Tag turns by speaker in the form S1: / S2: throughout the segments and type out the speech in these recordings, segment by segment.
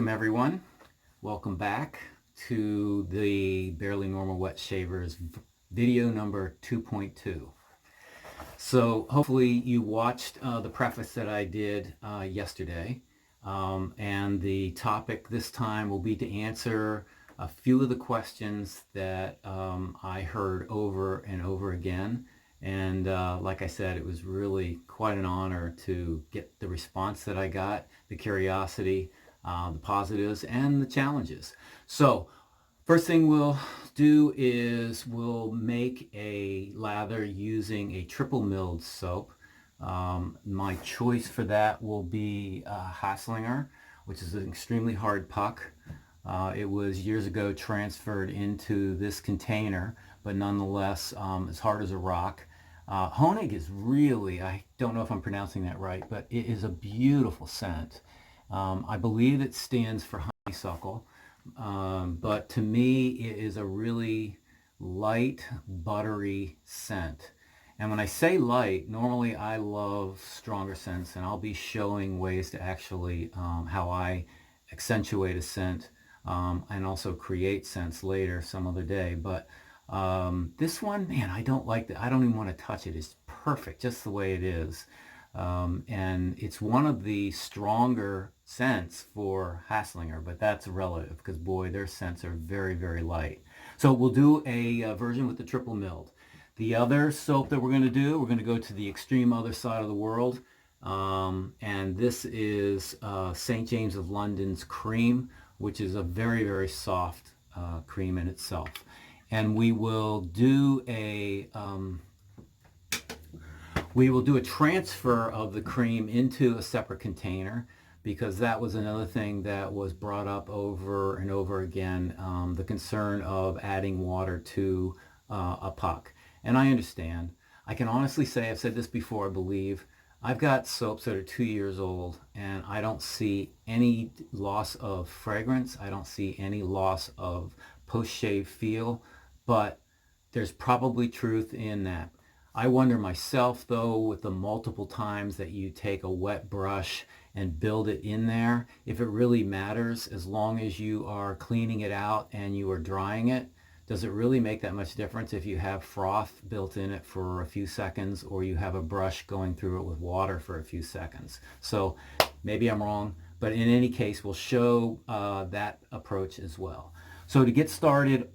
S1: Welcome everyone. Welcome back to the Barely Normal Wet Shavers video number 2.2. So hopefully you watched the preface that I did yesterday, and the topic this time will be to answer a few of the questions that I heard over and over again. And like I said, it was really quite an honor to get the response that I got, the curiosity, the positives, and the challenges. So first thing we'll do is we'll make a lather using a triple milled soap. My choice for that will be Hasslinger, which is an extremely hard puck. It was years ago transferred into this container, but nonetheless as hard as a rock. Honig is really, I don't know if I'm pronouncing that right, but it is a beautiful scent. I believe it stands for honeysuckle, but to me it is a really light, buttery scent. And when I say light, normally I love stronger scents, and I'll be showing ways to actually how I accentuate a scent and also create scents later some other day. But this one, man, I don't like that. I don't even want to touch it. It's perfect just the way it is. And it's one of the stronger scents for Hasslinger, but that's relative because boy, their scents are very, very light. So we'll do a version with the triple milled. The other soap that we're going to go to the extreme other side of the world. And this is St. James of London's cream, which is a very, very soft cream in itself. And we will do a transfer of the cream into a separate container, because that was another thing that was brought up over and over again, the concern of adding water to a puck. And I understand. I can honestly say, I've said this before, I believe, I've got soaps that are 2 years old, and I don't see any loss of fragrance. I don't see any loss of post-shave feel, but there's probably truth in that. I wonder myself, though, with the multiple times that you take a wet brush and build it in there, if it really matters. As long as you are cleaning it out and you are drying it, does it really make that much difference if you have froth built in it for a few seconds, or you have a brush going through it with water for a few seconds? So maybe I'm wrong, but in any case, we'll show that approach as well. So to get started,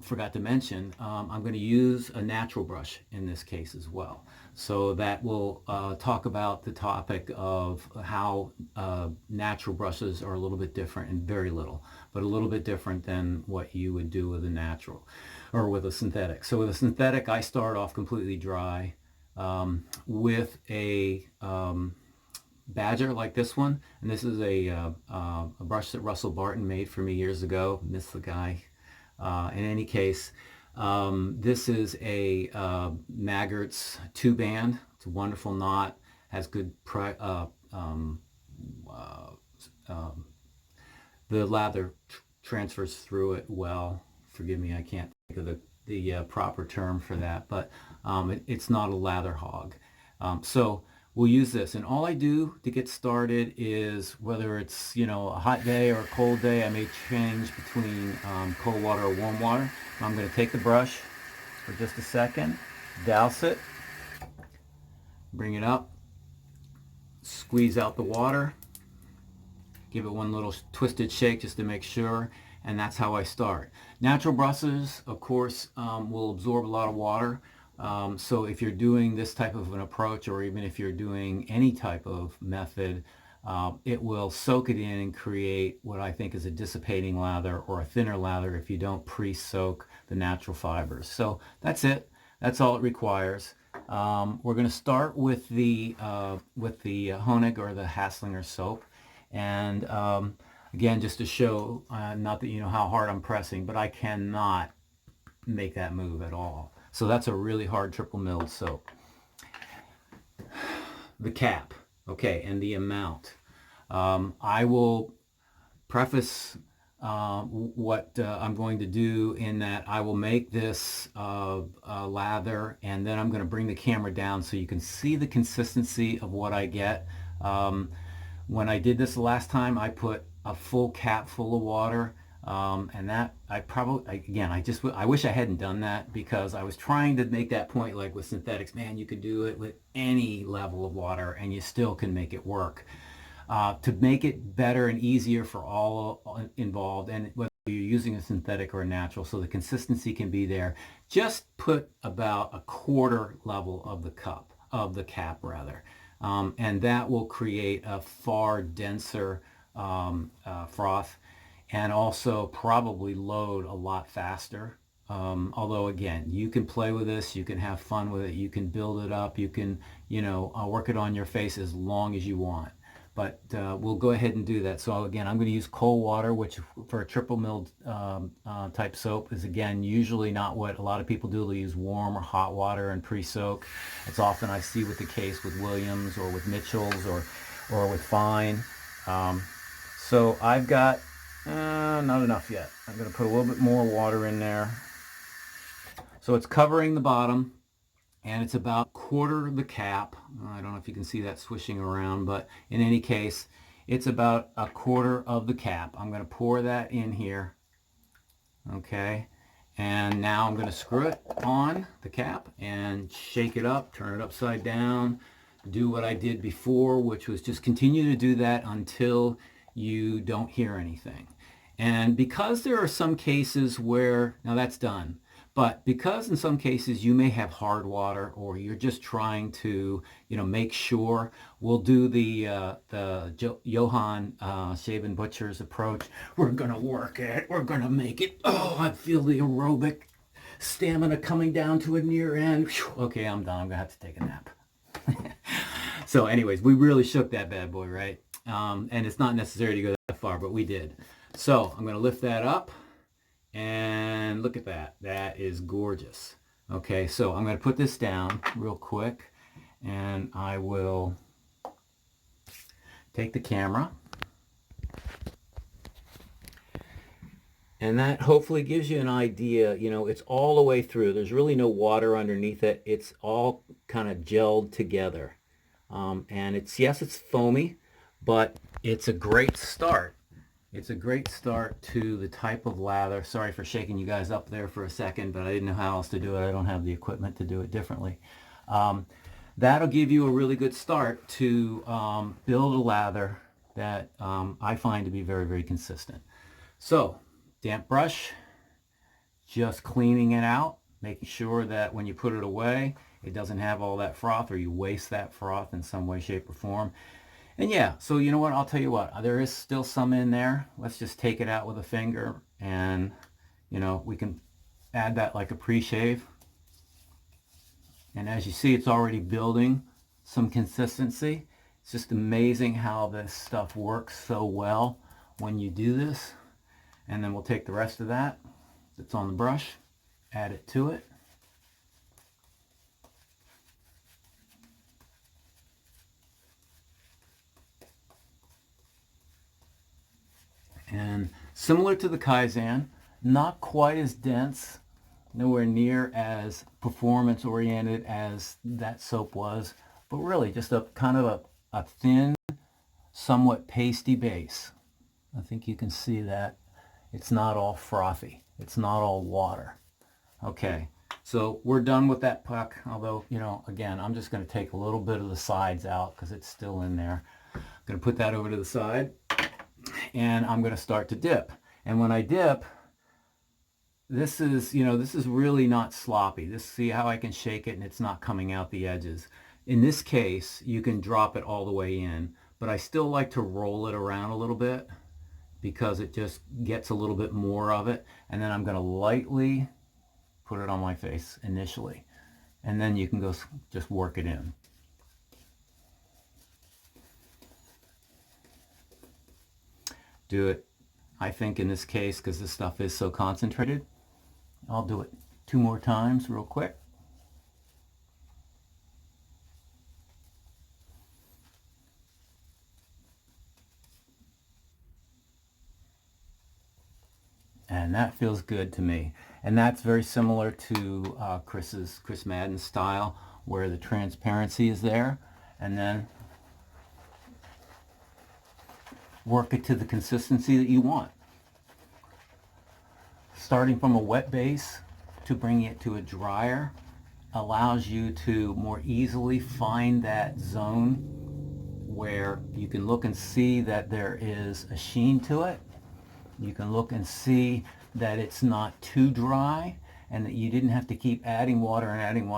S1: forgot to mention, I'm going to use a natural brush in this case as well. So that will talk about the topic of how natural brushes are a little bit different, and very little, but a little bit different than what you would do with a natural or with a synthetic. So with a synthetic, I start off completely dry with a Badger like this one, and this is a brush that Russell Barton made for me years ago. Miss the guy. In any case, this is a Maggart's 2-band. It's a wonderful knot, has good the lather transfers through it well. Forgive me, I can't think of the proper term for that, but it's not a lather hog. So we'll use this, and all I do to get started is, whether it's a hot day or a cold day, I may change between cold water or warm water. I'm going to take the brush for just a second, douse it, bring it up, squeeze out the water, give it one little twisted shake just to make sure, and that's how I start. Natural brushes, of course, will absorb a lot of water. So if you're doing this type of an approach, or even if you're doing any type of method, it will soak it in and create what I think is a dissipating lather, or a thinner lather, if you don't pre-soak the natural fibers. So that's it. That's all it requires. We're going to start with the Honig, or the Hasslinger soap. And again, just to show, not that you know how hard I'm pressing, but I cannot make that move at all. So that's a really hard triple milled soap. The cap, okay, and the amount. I will preface what I'm going to do in that I will make this lather, and then I'm going to bring the camera down so you can see the consistency of what I get. When I did this the last time, I put a full cap full of water. And that I wish I hadn't done that, because I was trying to make that point, like with synthetics, man, you could do it with any level of water and you still can make it work. To make it better and easier for all involved, and whether you're using a synthetic or a natural, so the consistency can be there, just put about a quarter level of the cap rather. And that will create a far denser froth, and also probably load a lot faster. Although again, you can play with this, you can have fun with it, you can build it up, you can, work it on your face as long as you want. But we'll go ahead and do that. So again, I'm going to use cold water, which for a triple milled type soap is, again, usually not what a lot of people do. They use warm or hot water and pre-soak. It's often I see with the case with Williams or with Mitchell's or with Fine. So I've got not enough yet. I'm going to put a little bit more water in there. So it's covering the bottom, and it's about a quarter of the cap. I don't know if you can see that swishing around, but in any case, it's about a quarter of the cap. I'm going to pour that in here. Okay. And now I'm going to screw it on the cap and shake it up, turn it upside down, do what I did before, which was just continue to do that until you don't hear anything. And because there are some cases where, now that's done, but because in some cases you may have hard water, or you're just trying to, make sure, we'll do the Johann Shaven Butcher's approach. We're going to work it. We're going to make it. Oh, I feel the aerobic stamina coming down to a near end. Whew, okay, I'm done. I'm going to have to take a nap. So anyways, we really shook that bad boy, right? And it's not necessary to go that far, but we did. So I'm going to lift that up. And look at that. That is gorgeous. Okay, so I'm going to put this down real quick, and I will take the camera. And that hopefully gives you an idea. It's all the way through. There's really no water underneath it. It's all kind of gelled together. And it's foamy, but it's a great start. It's a great start to the type of lather. Sorry for shaking you guys up there for a second, but I didn't know how else to do it. I don't have the equipment to do it differently. That'll give you a really good start to build a lather that I find to be very, very consistent. So, damp brush, just cleaning it out, making sure that when you put it away, it doesn't have all that froth, or you waste that froth in some way, shape, or form. And yeah, so you know what, I'll tell you what, there is still some in there. Let's just take it out with a finger, and we can add that like a pre-shave. And as you see, it's already building some consistency. It's just amazing how this stuff works so well when you do this. And then we'll take the rest of that that's on the brush, add it to it. And similar to the Kaizen, not quite as dense, nowhere near as performance oriented as that soap was, but really just a kind of a thin, somewhat pasty base. I think you can see that it's not all frothy. It's not all water. Okay, so we're done with that puck, although, again, I'm just going to take a little bit of the sides out because it's still in there. I'm going to put that over to the side, and I'm going to start to dip. And when I dip, this is really not sloppy. See how I can shake it and it's not coming out the edges. In this case, you can drop it all the way in, but I still like to roll it around a little bit because it just gets a little bit more of it. And then I'm going to lightly put it on my face initially. And then you can go just work it in. Do it, I think in this case, because this stuff is so concentrated, I'll do it 2 more times real quick. And that feels good to me. And that's very similar to Chris Madden's style, where the transparency is there. And then work it to the consistency that you want. Starting from a wet base to bringing it to a drier allows you to more easily find that zone where you can look and see that there is a sheen to it. You can look and see that it's not too dry and that you didn't have to keep adding water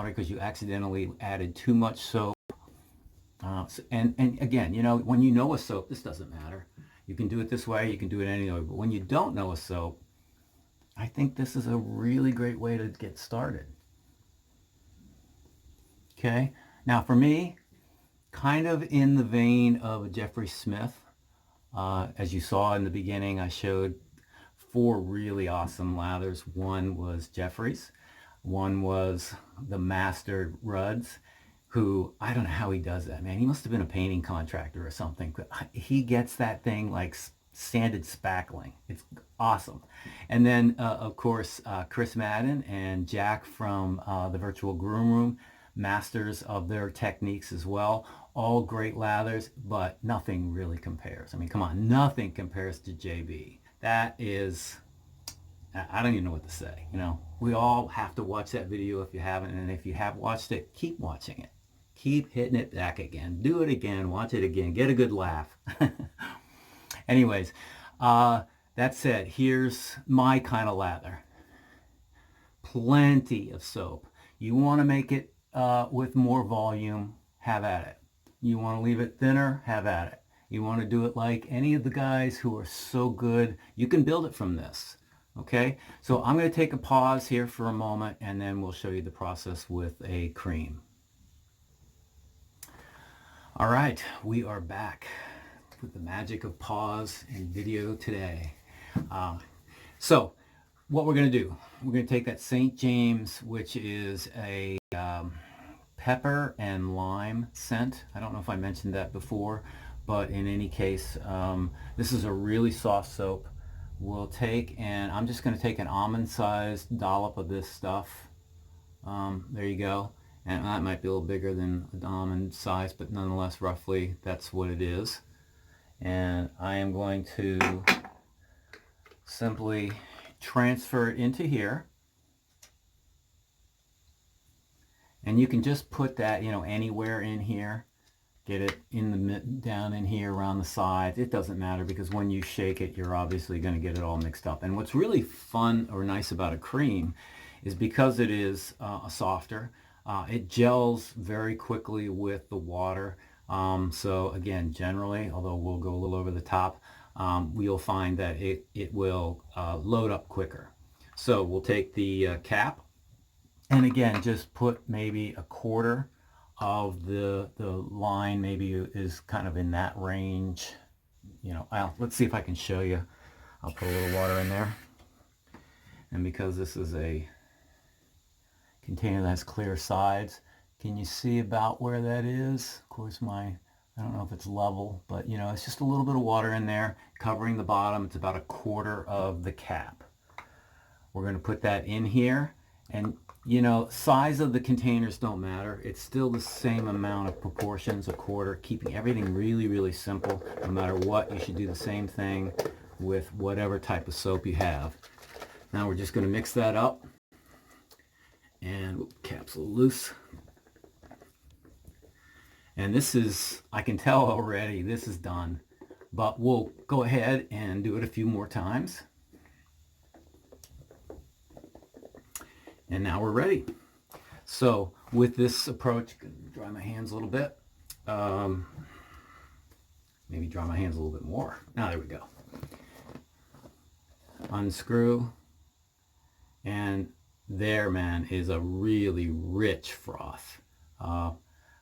S1: because you accidentally added too much soap. And again, you know, when you know a soap, this doesn't matter. You can do it this way, you can do it any way. But when you don't know a soap, I think this is a really great way to get started. Okay, now for me, kind of in the vein of Jeffrey Smith, as you saw in the beginning, I showed 4 really awesome lathers. One was Jeffrey's, one was the Master Rudd's, who, I don't know how he does that, man. He must have been a painting contractor or something. He gets that thing like sanded spackling. It's awesome. And then, of course, Chris Madden and Jack from the Virtual Groomroom, masters of their techniques as well. All great lathers, but nothing really compares. I mean, come on, nothing compares to JB. That is, I don't even know what to say. You know, we all have to watch that video if you haven't, and if you have watched it, keep watching it. Keep hitting it back again. Do it again. Watch it again. Get a good laugh. Anyways, that said, here's my kind of lather. Plenty of soap. You want to make it with more volume, have at it. You want to leave it thinner, have at it. You want to do it like any of the guys who are so good, you can build it from this. Okay, so I'm going to take a pause here for a moment and then we'll show you the process with a cream. All right, we are back with the magic of pause and video today. So what we're going to do, we're going to take that St. James, which is a pepper and lime scent. I don't know if I mentioned that before, but in any case, this is a really soft soap. We'll take, and I'm just going to take an almond-sized dollop of this stuff. There you go. And that might be a little bigger than an almond size, but nonetheless, roughly, that's what it is. And I am going to simply transfer it into here. And you can just put that, you know, anywhere in here. Get it in the down in here around the sides. It doesn't matter because when you shake it, you're obviously going to get it all mixed up. And what's really fun or nice about a cream is because it is softer, it gels very quickly with the water. So again, generally, although we'll go a little over the top, we'll find that it will load up quicker. So we'll take the cap, and again, just put maybe a quarter of the line, maybe is kind of in that range. You know, let's see if I can show you. I'll put a little water in there. And because this is a container that has clear sides, can you see about where that is? Of course, I don't know if it's level, but you know, it's just a little bit of water in there covering the bottom. It's about a quarter of the cap. We're going to put that in here, and you know, size of the containers don't matter. It's still the same amount of proportions, a quarter, keeping everything really, really simple. No matter what, you should do the same thing with whatever type of soap you have. Now we're just going to mix that up. And cap's a little loose. And this is, I can tell already, this is done. But we'll go ahead and do it a few more times. And now we're ready. So with this approach, dry my hands a little bit. Maybe dry my hands a little bit more. Now there we go. Unscrew. And there, man, is a really rich froth.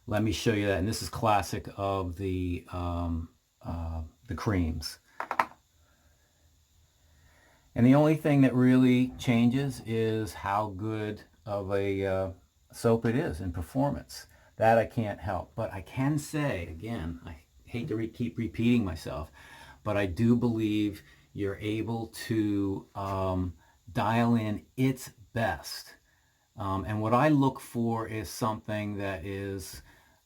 S1: Let me show you that. And this is classic of the creams. And the only thing that really changes is how good of a soap it is in performance. That I can't help. But I can say, again, I hate to keep repeating myself, but I do believe you're able to dial in its best. And what I look for is something that is,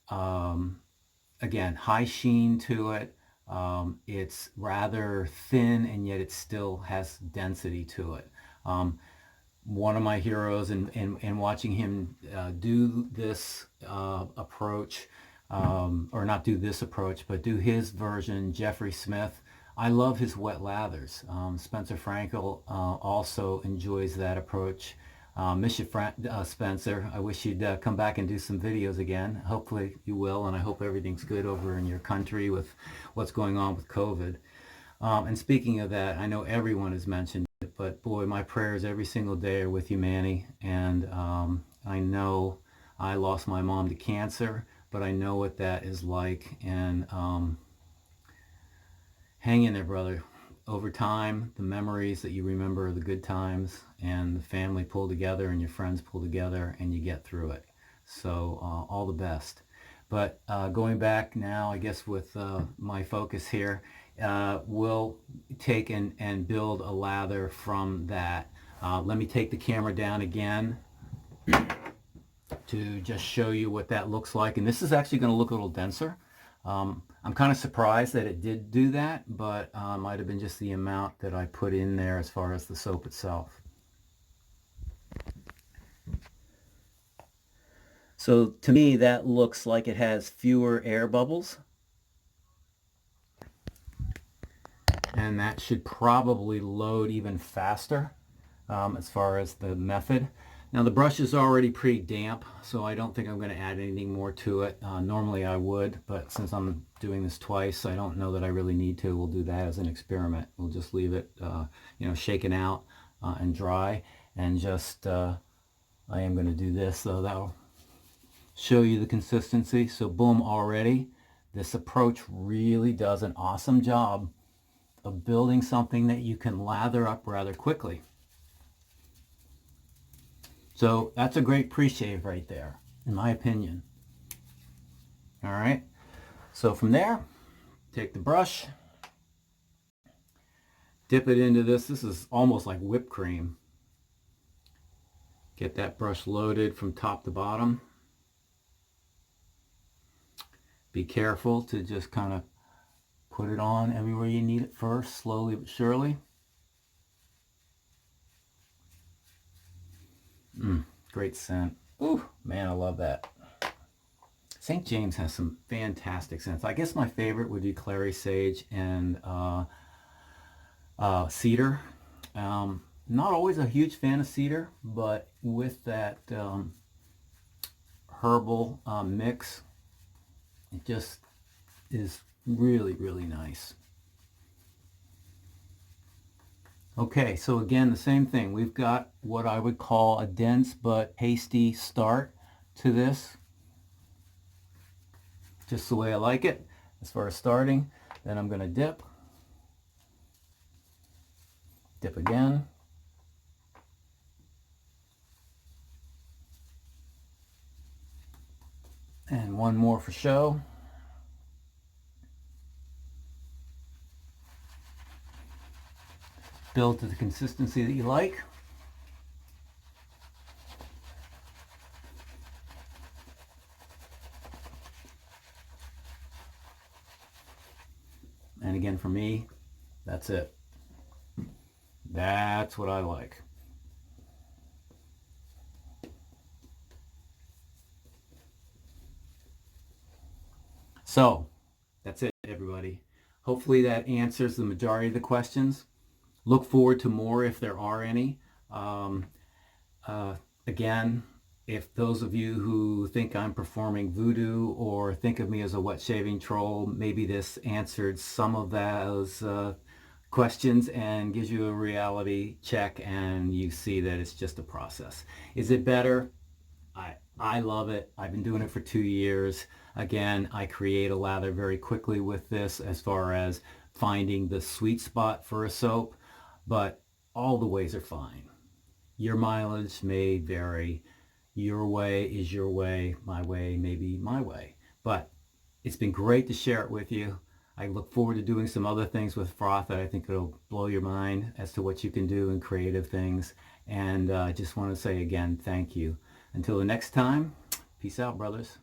S1: again, high sheen to it, It's rather thin, and yet it still has density to it. One of my heroes in watching him do this approach, or not do this approach, but do his version, Jeffrey Smith. I love his wet lathers. Spencer Frankel also enjoys that approach. Miss you, Spencer. I wish you'd come back and do some videos again. Hopefully you will, and I hope everything's good over in your country with what's going on with COVID. And speaking of that, I know everyone has mentioned it, but boy, my prayers every single day are with you, Manny. And I know I lost my mom to cancer, but I know what that is like. And hang in there, brother. Over time, the memories that you remember are the good times, and the family pull together and your friends pull together, and you get through it. So all the best. But going back now, I guess with my focus here, we'll take and build a lather from that. Let me take the camera down again to just show you what that looks like. And this is actually going to look a little denser. I'm kind of surprised that it did do that, but might have been just the amount that I put in there as far as the soap itself. So to me, that looks like it has fewer air bubbles. And that should probably load even faster as far as the method. Now the brush is already pretty damp, so I don't think I'm going to add anything more to it. Normally I would, but since I'm doing this twice, I don't know that I really need to. We'll do that as an experiment. We'll just leave it, shaken out and dry, and just I am going to do this, though. That'll show you the consistency. So boom, already this approach really does an awesome job of building something that you can lather up rather quickly. So that's a great pre-shave right there, in my opinion. All right, so from there, take the brush, dip it into this. This is almost like whipped cream. Get that brush loaded from top to bottom. Be careful to just kind of put it on everywhere you need it first, slowly but surely. Great scent. Ooh, man, I love that. St. James has some fantastic scents. I guess my favorite would be clary sage and cedar. Not always a huge fan of cedar, but with that herbal mix, it just is really, really nice. Okay, so again, the same thing. We've got what I would call a dense but hasty start to this. Just the way I like it as far as starting. Then I'm going to dip. Dip again. And one more for show. Build to the consistency that you like. And again, for me, that's it. That's what I like. So, that's it, everybody. Hopefully that answers the majority of the questions. Look forward to more if there are any. Again, if those of you who think I'm performing voodoo or think of me as a wet shaving troll, maybe this answered some of those questions and gives you a reality check, and you see that it's just a process. Is it better? I love it. I've been doing it for 2 years. Again, I create a lather very quickly with this as far as finding the sweet spot for a soap, but all the ways are fine. Your mileage may vary. Your way is your way. My way may be my way. But it's been great to share it with you. I look forward to doing some other things with froth that I think it'll blow your mind as to what you can do in creative things. And I just want to say again, thank you. Until the next time, peace out, brothers.